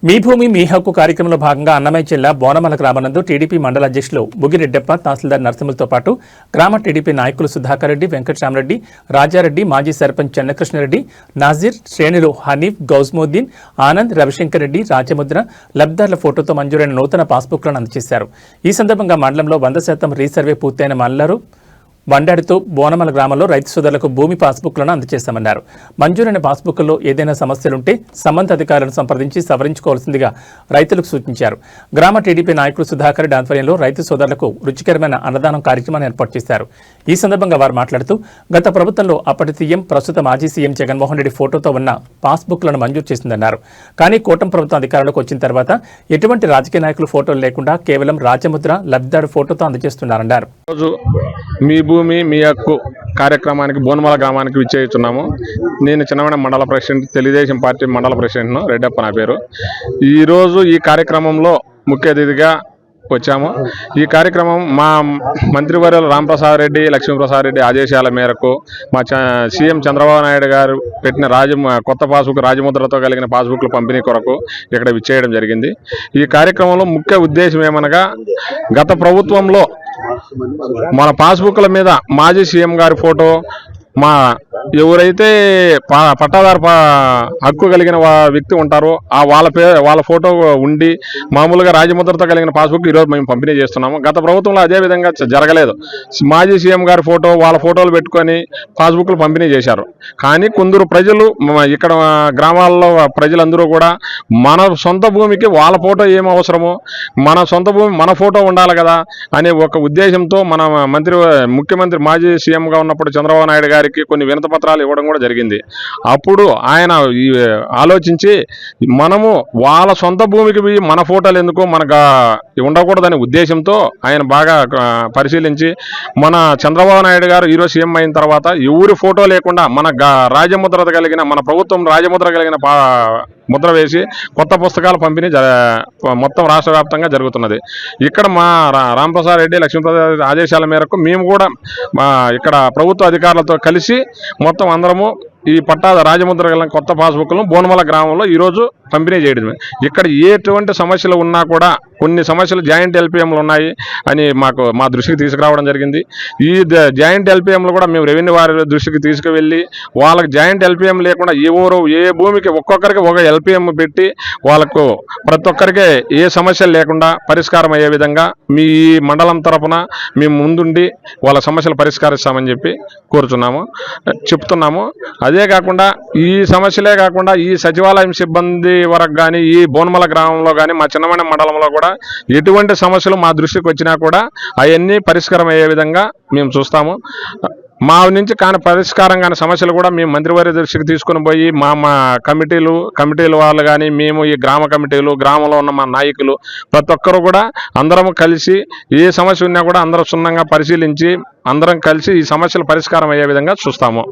మీ భూమి మీ హక్కు కార్యక్రమంలో భాగంగా అన్నమయ్య జిల్లా బోనమల గ్రామనందు టీడీపీ మండల అధ్యక్షులు బుగిరెడ్డప్ప, తహసీల్దార్ నరసింహులతో పాటు గ్రామ టీడీపీ నాయకులు సుధాకర్ రెడ్డి, వెంకటరామరెడ్డి, రాజారెడ్డి, మాజీ సర్పంచ్ చెన్నకృష్ణారెడ్డి, నాజీర్, శ్రేణులు హనీఫ్, గౌజ్ముద్దీన్, ఆనంద్, రవిశంకర్ రెడ్డి, రాజముద్ర, లబ్ధిదారుల ఫోటోతో మంజూరైన నూతన పాస్బుక్లను అందజేశారు. ఈ సందర్భంగా మండలంలో 100% రీసర్వే పూర్తయిన మల్లారు బండాడితో బోనమల గ్రామంలో రైతు సోదరులకు భూమి పాస్బుక్లను అందజేశామన్నారు. మంజూరైన పాస్బుక్లలో ఏదైనా సమస్యలుంటే సంబంధిత అధికారులను సంప్రదించి సవరించుకోవాల్సిందిగా రైతులకు సూచించారు. గ్రామ టీడీపీ నాయకులు సుధాకర్ రెడ్డి ఆధ్వర్యంలో రైతు సోదరులకు రుచికరమైన అన్నదానం కార్యక్రమాన్ని ఏర్పాటు చేశారు. ఈ సందర్భంగా వారు మాట్లాడుతూ గత ప్రభుత్వంలో అప్పటి సీఎం, ప్రస్తుత మాజీ సీఎం జగన్మోహన్ రెడ్డి ఫోటోతో ఉన్న పాస్బుక్లను మంజూరు చేసిందన్నారు. కానీ కూటమి ప్రభుత్వం అధికారంలోకి వచ్చిన తర్వాత ఎటువంటి రాజకీయ నాయకులు ఫోటోలు లేకుండా కేవలం రాజముద్ర, లబ్ధిదారు ఫోటోతో అందజేస్తున్నారన్నారు. మీ భూమి మీ హక్కు కార్యక్రమానికి బోనమల గ్రామానికి విచ్చేస్తున్నాము. నేను చిన్నమైన మండల ప్రెసిడెంట్, తెలుగుదేశం పార్టీ మండల ప్రెసిడెంట్ను, రెడ్డప్ప నా పేరు. ఈరోజు ఈ కార్యక్రమంలో ముఖ్య అతిథిగా వచ్చాము. ఈ కార్యక్రమం మా మంత్రివర్యులు రాంప్రసాద్ రెడ్డి, లక్ష్మీప్రసాద్ రెడ్డి ఆదేశాల మేరకు మా సీఎం చంద్రబాబు నాయుడు గారు పెట్టిన కొత్త పాస్బుక్, రాజముద్రతో కలిగిన పాస్బుక్లు పంపిణీ కొరకు ఇక్కడ విచ్చేయడం జరిగింది. ఈ కార్యక్రమంలో ముఖ్య ఉద్దేశం ఏమనగా, గత ప్రభుత్వంలో మన పాస్బుక్ల మీద మాజీ సీఎం గారి ఫోటో, మా ఎవరైతే పట్టాదారు హక్కు కలిగిన వ్యక్తి ఉంటారో వాళ్ళ ఫోటో ఉండి మామూలుగా రాజముద్రతో కలిగిన పాస్బుక్ ఈరోజు మేము పంపిణీ చేస్తున్నాము. గత ప్రభుత్వంలో అదే విధంగా జరగలేదు. మాజీ సీఎం గారి ఫోటో, వాళ్ళ ఫోటోలు పెట్టుకొని పాస్బుక్లు పంపిణీ చేశారు. కానీ కొందరు ప్రజలు, ఇక్కడ గ్రామాల్లో ప్రజలందరూ కూడా మన సొంత భూమికి వాళ్ళ ఫోటో ఏం అవసరమో, మన సొంత భూమి మన ఫోటో ఉండాలి కదా అనే ఒక ఉద్దేశంతో మన ముఖ్యమంత్రి మాజీ సీఎంగా ఉన్నప్పుడు చంద్రబాబు నాయుడు గారికి కొన్ని వినతి పత్రాలు ఇవ్వడం కూడా జరిగింది. అప్పుడు ఆయన ఆలోచించి మనము వాళ్ళ సొంత భూమికి మన ఫోటోలు ఎందుకు మనకు ఉండకూడదనే ఉద్దేశంతో ఆయన బాగా పరిశీలించి మన చంద్రబాబు నాయుడు గారు ఈరోజు సీఎం అయిన తర్వాత ఎవరి ఫోటో లేకుండా మన రాజముద్ర కలిగిన, మన ప్రభుత్వం రాజముద్ర కలిగిన ముద్ర వేసి కొత్త పుస్తకాల పంపిణీ మొత్తం రాష్ట్ర వ్యాప్తంగా జరుగుతున్నది. ఇక్కడ మా రాంప్రసాద్ రెడ్డి, లక్ష్మీప్రసాద్ ఆదేశాల మేరకు మేము కూడా ఇక్కడ ప్రభుత్వ అధికారులతో కలిసి మొత్తం అందరము ఈ రాజముద్ర కలిగిన కొత్త పాస్బుక్లను బోనమల గ్రామంలో ఈరోజు పంపిణీ చేయడమే. ఇక్కడ ఎటువంటి సమస్యలు ఉన్నా కూడా, కొన్ని సమస్యలు జాయింట్ ఎల్పిఎంలు ఉన్నాయి అని మా దృష్టికి తీసుకురావడం జరిగింది. ఈ జాయింట్ ఎల్పిఎంలు కూడా మేము రెవెన్యూ వారి దృష్టికి తీసుకువెళ్ళి వాళ్ళకి జాయింట్ ఎల్పిఎం లేకుండా ఏ భూమికి ఒక్కొక్కరికి ఒక ఎల్పిఎం పెట్టి వాళ్ళకు ప్రతి ఒక్కరికి ఏ సమస్యలు లేకుండా పరిష్కారం అయ్యే విధంగా మీ మండలం తరఫున మేము ముందుండి వాళ్ళ సమస్యలు పరిష్కరిస్తామని చెప్పి చెప్తున్నాము. అదే కాకుండా ఈ సమస్యలే కాకుండా ఈ సచివాలయం సిబ్బంది వరకు కానీ, ఈ బోనమల గ్రామంలో కానీ, మా చిన్నమైన మండలంలో కూడా ఎటువంటి సమస్యలు మా దృష్టికి వచ్చినా కూడా అవన్నీ పరిష్కారం అయ్యే విధంగా మేము చూస్తాము. మా నుంచి కానీ పరిష్కారం కానీ సమస్యలు కూడా మేము మంత్రివర్య దృష్టికి తీసుకుని పోయి మా కమిటీలు వాళ్ళు కానీ, మేము ఈ గ్రామ కమిటీలు, గ్రామంలో ఉన్న మా నాయకులు ప్రతి ఒక్కరు కూడా అందరం కలిసి ఏ సమస్య ఉన్నా కూడా అందరూ క్షుణ్ణంగా పరిశీలించి అందరం కలిసి ఈ సమస్యలు పరిష్కారం అయ్యే విధంగా చూస్తాము.